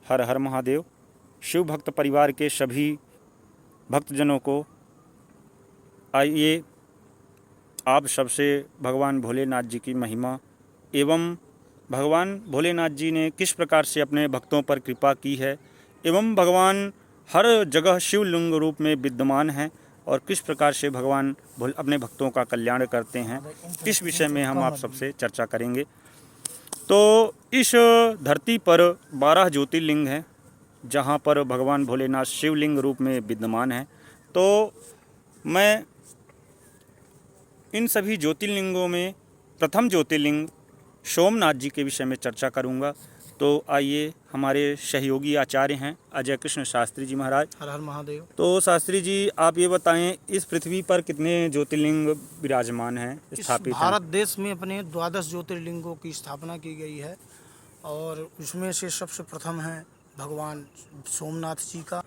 हर हर महादेव। शिव भक्त परिवार के सभी भक्तजनों को आइए आप सबसे भगवान भोलेनाथ जी की महिमा एवं भगवान भोलेनाथ जी ने किस प्रकार से अपने भक्तों पर कृपा की है एवं भगवान हर जगह शिवलिंग रूप में विद्यमान हैं और किस प्रकार से भगवान अपने भक्तों का कल्याण करते हैं, इस विषय में हम आप सबसे चर्चा करेंगे। तो इस धरती पर 12 ज्योतिर्लिंग हैं जहाँ पर भगवान भोलेनाथ शिवलिंग रूप में विद्यमान हैं। तो मैं इन सभी ज्योतिर्लिंगों में प्रथम ज्योतिर्लिंग सोमनाथ जी के विषय में चर्चा करूंगा। तो आइए, हमारे सहयोगी आचार्य हैं अजय कृष्ण शास्त्री जी महाराज। हर हर महादेव। तो शास्त्री जी, आप ये बताएं, इस पृथ्वी पर कितने ज्योतिर्लिंग विराजमान हैं, स्थापित हैं? भारत देश में अपने 12 ज्योतिर्लिंगों की स्थापना की गई है और उसमें से सबसे प्रथम है भगवान सोमनाथ जी का।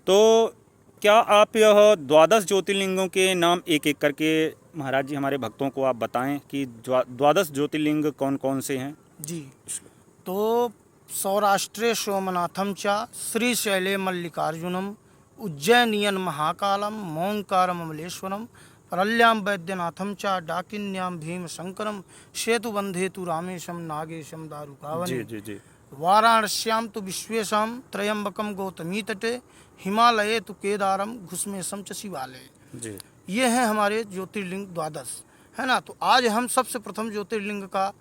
तो क्या आप यह 12 ज्योतिर्लिंगों के नाम एक एक करके महाराज जी हमारे भक्तों को आप बताएं कि 12 ज्योतिर्लिंग कौन कौन से हैं? जी, तो सौराष्ट्रे सोमनाथम च, श्रीशैले मल्लिकार्जुनम, उज्जैनियन महाकालम, मोंकारम अमलेश्वरम, परल्याम वैद्यनाथम च, डाकिन्याम भीमशंकरम, सेतुबंधे तु रामेशम, नागेशम दारुकावने। जी जी। वाराणस्याम तो विश्वेशम, त्रयंबकम गौतमी तटे, हिमालये तो केदारम, घुसमेशम च शिवालय। जी, ये हैं हमारे ज्योतिर्लिंग 12, है ना। तो आज हम सबसे प्रथम ज्योतिर्लिंग का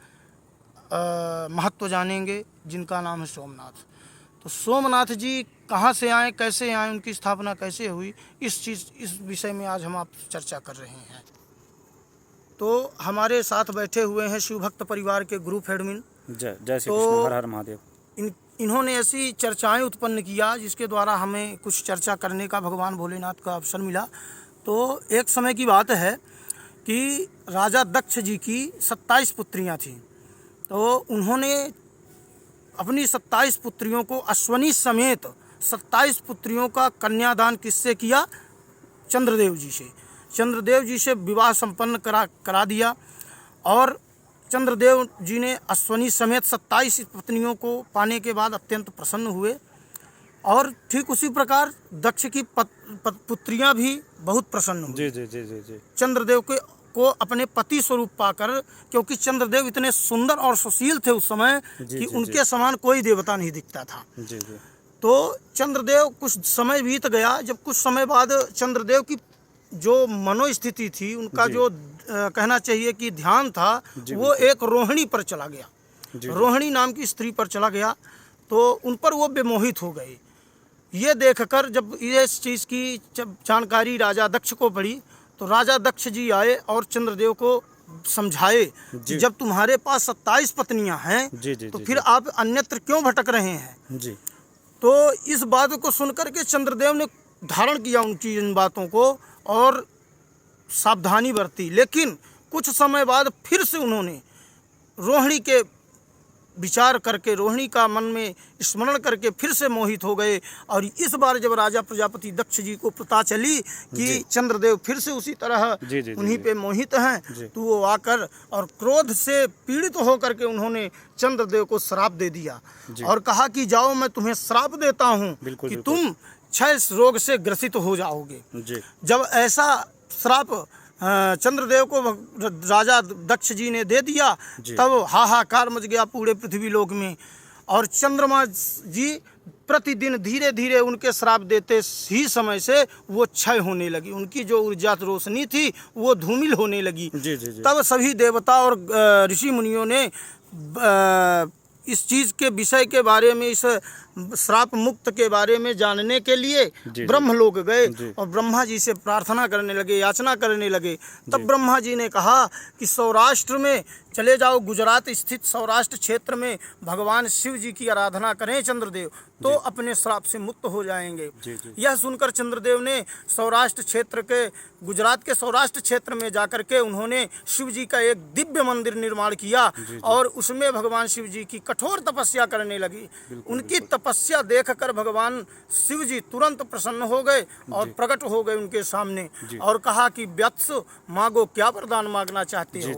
महत्व जानेंगे, जिनका नाम है सोमनाथ। तो सोमनाथ जी कहाँ से आए, कैसे आए, उनकी स्थापना कैसे हुई, इस विषय में आज हम आप चर्चा कर रहे हैं। तो हमारे साथ बैठे हुए हैं शिव भक्त परिवार के ग्रुप एडमिन जय जय श्री कृष्ण, हर हर महादेव। इन्होंने ऐसी चर्चाएं उत्पन्न किया जिसके द्वारा हमें कुछ चर्चा करने का भगवान भोलेनाथ का अवसर मिला। तो एक समय की बात है कि राजा दक्ष जी की 27 पुत्रियां थीं। तो उन्होंने अपनी 27 पुत्रियों को अश्वनी समेत 27 पुत्रियों का कन्यादान किससे किया? चंद्रदेव जी से। चंद्रदेव जी से विवाह संपन्न करा दिया और चंद्रदेव जी ने अश्वनी समेत 27 पत्नियों को पाने के बाद अत्यंत प्रसन्न हुए और ठीक उसी प्रकार दक्ष की पुत्रियां भी बहुत प्रसन्न हुई। जी जी जी जी जी। चंद्रदेव को अपने पति स्वरूप पाकर, क्योंकि चंद्रदेव इतने सुंदर और सुशील थे उस समय कि उनके समान कोई देवता नहीं दिखता था। जी जी। तो चंद्रदेव, कुछ समय बीत गया, जब कुछ समय बाद चंद्रदेव की जो मनोस्थिति थी, उनका जो कहना चाहिए कि ध्यान था, वो एक रोहिणी पर चला गया। रोहिणी नाम की स्त्री पर चला गया। तो उन पर वो बेमोहित हो गए। ये देखकर जब इस चीज़ की जानकारी राजा दक्ष को पड़ी, तो राजा दक्ष जी आए और चंद्रदेव को समझाए कि जब तुम्हारे पास 27 पत्नियां हैं तो फिर आप अन्यत्र क्यों भटक रहे हैं। जी। तो इस बात को सुनकर के चंद्रदेव ने धारण किया उनकी इन बातों को और सावधानी बरती। लेकिन कुछ समय बाद फिर से उन्होंने रोहिणी के विचार करके, रोहिणी का मन में स्मरण करके फिर से मोहित हो गए। और इस बार जब राजा प्रजापति दक्ष जी को पता चली कि चंद्रदेव फिर से उसी तरह उन्हीं पे मोहित हैं, तो वो आकर और क्रोध से पीड़ित होकर के उन्होंने चंद्रदेव को श्राप दे दिया और कहा कि जाओ, मैं तुम्हें श्राप देता हूँ कि तुम क्षय रोग से ग्रसित हो जाओगे। जब ऐसा श्राप चंद्रदेव को राजा दक्ष जी ने दे दिया, तब हाहाकार मच गया पूरे पृथ्वी लोक में। और चंद्रमा जी प्रतिदिन धीरे धीरे उनके श्राप देते ही समय से वो क्षय होने लगी। उनकी जो ऊर्जा रोशनी थी वो धूमिल होने लगी। तब सभी देवता और ऋषि मुनियों ने इस चीज़ के विषय के बारे में, इस श्राप मुक्त के बारे में जानने के लिए ब्रह्मलोक गए और ब्रह्मा जी से प्रार्थना करने लगे, याचना करने लगे। तब ब्रह्मा जी ने कहा कि सौराष्ट्र में चले जाओ, गुजरात स्थित सौराष्ट्र क्षेत्र में भगवान शिव जी की आराधना करें चंद्रदेव, तो अपने श्राप से मुक्त हो जाएंगे। यह सुनकर चंद्रदेव ने सौराष्ट्र क्षेत्र के, गुजरात के सौराष्ट्र क्षेत्र में जाकर के उन्होंने शिव जी का एक दिव्य मंदिर निर्माण किया और उसमें भगवान शिव जी की कठोर तपस्या करने लगी। उनकी तपस्या देखकर भगवान शिव जी तुरंत प्रसन्न हो गए और प्रकट हो गए उनके सामने और कहा कि वत्स मांगो, क्या वरदान मांगना चाहते हो।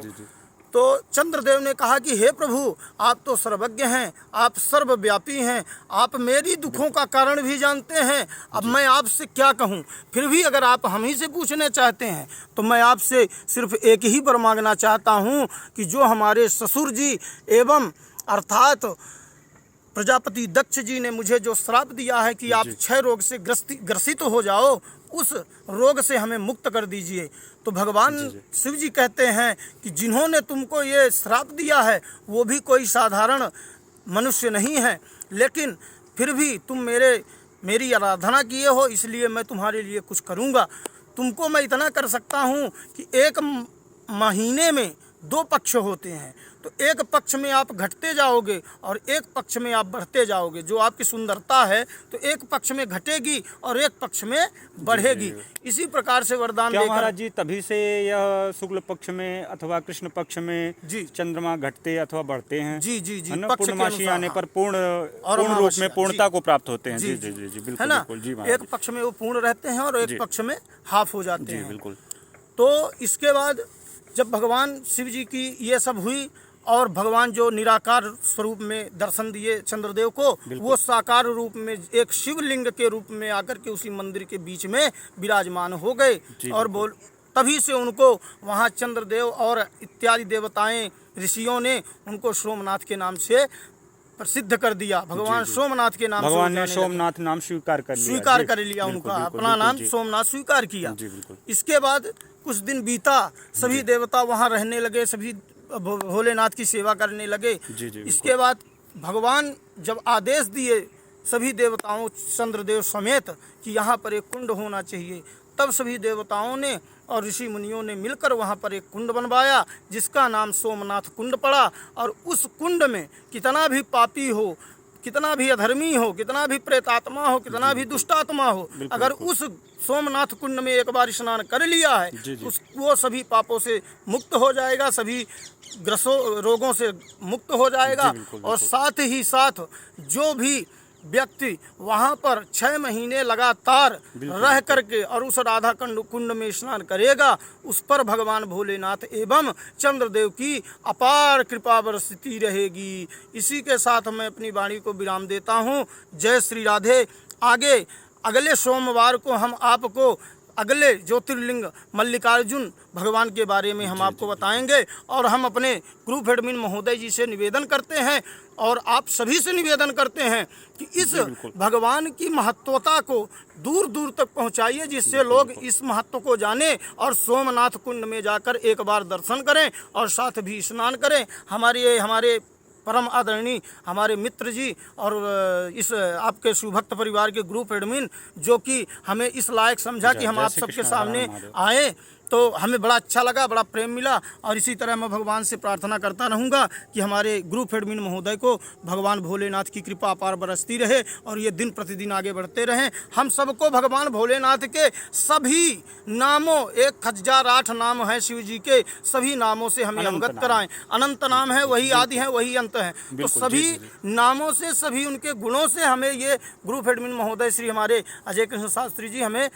तो चंद्रदेव ने कहा कि हे प्रभु, आप तो सर्वज्ञ हैं, आप सर्वव्यापी हैं, आप मेरी दुखों का कारण भी जानते हैं, अब मैं आपसे क्या कहूँ। फिर भी अगर आप हम ही से पूछने चाहते हैं तो मैं आपसे सिर्फ एक ही वर मांगना चाहता हूँ कि जो हमारे ससुर जी एवं अर्थात प्रजापति दक्ष जी ने मुझे जो श्राप दिया है कि आप क्षय रोग से ग्रसित हो जाओ, उस रोग से हमें मुक्त कर दीजिए। तो भगवान शिव जी कहते हैं कि जिन्होंने तुमको ये श्राप दिया है वो भी कोई साधारण मनुष्य नहीं है, लेकिन फिर भी तुम मेरी आराधना किए हो, इसलिए मैं तुम्हारे लिए कुछ करूँगा। तुमको मैं इतना कर सकता हूँ कि एक महीने में 2 पक्ष होते हैं, तो एक पक्ष में आप घटते जाओगे और एक पक्ष में आप बढ़ते जाओगे। जो आपकी सुंदरता है तो एक पक्ष में घटेगी और एक पक्ष में बढ़ेगी। इसी प्रकार से वरदान क्या देकर महाराज जी तभी से यह शुक्ल पक्ष में अथवा कृष्ण पक्ष में जी चंद्रमा घटते अथवा बढ़ते हैं? जी जी जी है ना, पक्ष के पूर्णमासी अनुसार, आने हाँ। पर पूर्ण और रूप में अमावस्या, पूर्णता को प्राप्त होते हैं। जी, जी जी जी जी है बिल्कुल ना। बिल्कुल जी महाराज एक पक्ष में वो पूर्ण रहते हैं और एक पक्ष में हाफ हो जाते जी हैं। बिल्कुल। तो इसके बाद जब भगवान शिव जी की ये सब हुई और भगवान जो निराकार स्वरूप में दर्शन दिए चंद्रदेव को, वो साकार रूप में एक शिवलिंग के रूप में आकर के उसी मंदिर के बीच में विराजमान हो गए। और तभी से उनको वहाँ चंद्रदेव और इत्यादि देवताएं ऋषियों ने उनको सोमनाथ के नाम से प्रसिद्ध कर दिया। भगवान सोमनाथ के नाम से भगवान ने सोमनाथ नाम स्वीकार कर लिया उनका, अपना नाम सोमनाथ स्वीकार किया। इसके बाद कुछ दिन बीता, सभी देवता वहाँ रहने लगे, सभी भोलेनाथ की सेवा करने लगे। इसके बाद भगवान जब आदेश दिए सभी देवताओं चंद्रदेव समेत कि यहाँ पर एक कुंड होना चाहिए, तब सभी देवताओं ने और ऋषि मुनियों ने मिलकर वहाँ पर एक कुंड बनवाया जिसका नाम सोमनाथ कुंड पड़ा। और उस कुंड में कितना भी पापी हो, कितना भी अधर्मी हो, कितना भी प्रेतात्मा हो, कितना भी दुष्टात्मा हो, अगर उस सोमनाथ कुंड में एक बार स्नान कर लिया है तो वो सभी पापों से मुक्त हो जाएगा, सभी रोगों से मुक्त हो जाएगा। और साथ ही साथ जो भी व्यक्ति वहाँ पर 6 महीने लगातार रह करके और उस राधा कुंड में स्नान करेगा, उस पर भगवान भोलेनाथ एवं चंद्रदेव की अपार कृपा बरसती रहेगी। इसी के साथ मैं अपनी वाणी को विराम देता हूँ। जय श्री राधे। आगे अगले सोमवार को हम आपको अगले ज्योतिर्लिंग मल्लिकार्जुन भगवान के बारे में हम आपको बताएंगे। और हम अपने ग्रुप एडमिन महोदय जी से निवेदन करते हैं और आप सभी से निवेदन करते हैं कि इस भगवान की महत्वता को दूर दूर तक पहुंचाइए, जिससे लोग इस महत्व को जानें और सोमनाथ कुंड में जाकर एक बार दर्शन करें और साथ भी स्नान करें। हमारे परम आदरणीय हमारे मित्र जी और इस आपके शिवभक्त परिवार के ग्रुप एडमिन जो कि हमें इस लायक समझा कि हम आप सबके सामने आए, तो हमें बड़ा अच्छा लगा, बड़ा प्रेम मिला। और इसी तरह मैं भगवान से प्रार्थना करता रहूँगा कि हमारे ग्रुप एडमिन महोदय को भगवान भोलेनाथ की कृपा अपार बरसती रहे और ये दिन प्रतिदिन आगे बढ़ते रहें। हम सबको भगवान भोलेनाथ के सभी नामों, 1008 नाम हैं शिव जी के, सभी नामों से हमें अवगत कराएं। अनंत नाम है, वही आदि है, वही अंत है। तो सभी नामों से, सभी उनके गुणों से हमें ये ग्रुप एडमिन महोदय श्री हमारे अजय कृष्ण शास्त्री जी हमें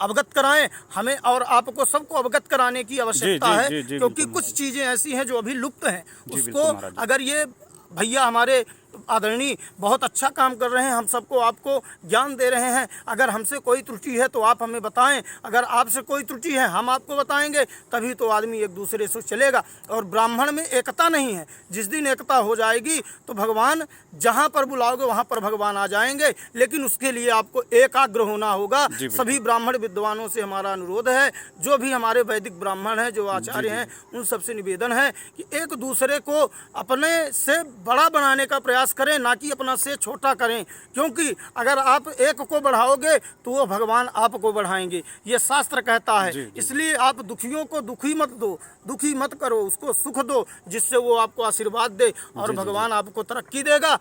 अवगत कराएं। हमें और आपको सबको अवगत कराने की आवश्यकता है, क्योंकि कुछ चीज़ें ऐसी हैं जो अभी लुप्त हैं। उसको अगर ये भैया हमारे आदरणीय बहुत अच्छा काम कर रहे हैं, हम सबको आपको ज्ञान दे रहे हैं, अगर हमसे कोई त्रुटि है तो आप हमें बताएं, अगर आपसे कोई त्रुटि है हम आपको बताएंगे, तभी तो आदमी एक दूसरे से चलेगा। और ब्राह्मण में एकता नहीं है, जिस दिन एकता हो जाएगी तो भगवान जहाँ पर बुलाओगे वहाँ पर भगवान आ जाएंगे, लेकिन उसके लिए आपको एकाग्र होना होगा। सभी ब्राह्मण विद्वानों से हमारा अनुरोध है, जो भी हमारे वैदिक ब्राह्मण हैं, जो आचार्य हैं, उन सबसे निवेदन है कि एक दूसरे को अपने से बड़ा बनाने का प्रयास करें, ना कि अपना से छोटा करें, क्योंकि अगर आप एक को बढ़ाओगे तो वो भगवान आपको बढ़ाएंगे, ये शास्त्र कहता है। इसलिए आप दुखियों को दुखी मत दो, दुखी मत करो, उसको सुख दो, जिससे वो आपको आशीर्वाद दे और भगवान आपको तरक्की देगा।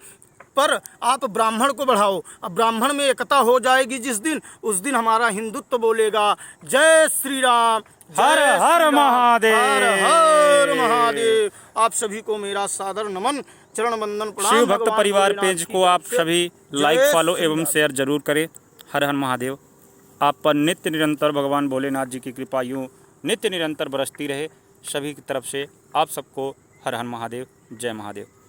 पर आप ब्राह्मण को बढ़ाओ, अब ब्राह्मण में एकता हो जाएगी जिस दिन, उस दिन हमारा हिंदुत्व बोलेगा जय श्री राम, हर हर महादेव, हर हर महादेव। आप सभी को मेरा सादर नमन, चरण वंदन, प्रणाम। शिव भक्त परिवार पेज को आप सभी लाइक, फॉलो एवं शेयर जरूर करें। हर हर महादेव। आप पर नित्य निरंतर भगवान भोलेनाथ जी की कृपा यूँ नित्य निरंतर बरसती रहे। सभी की तरफ से आप सबको हर हर महादेव, जय महादेव।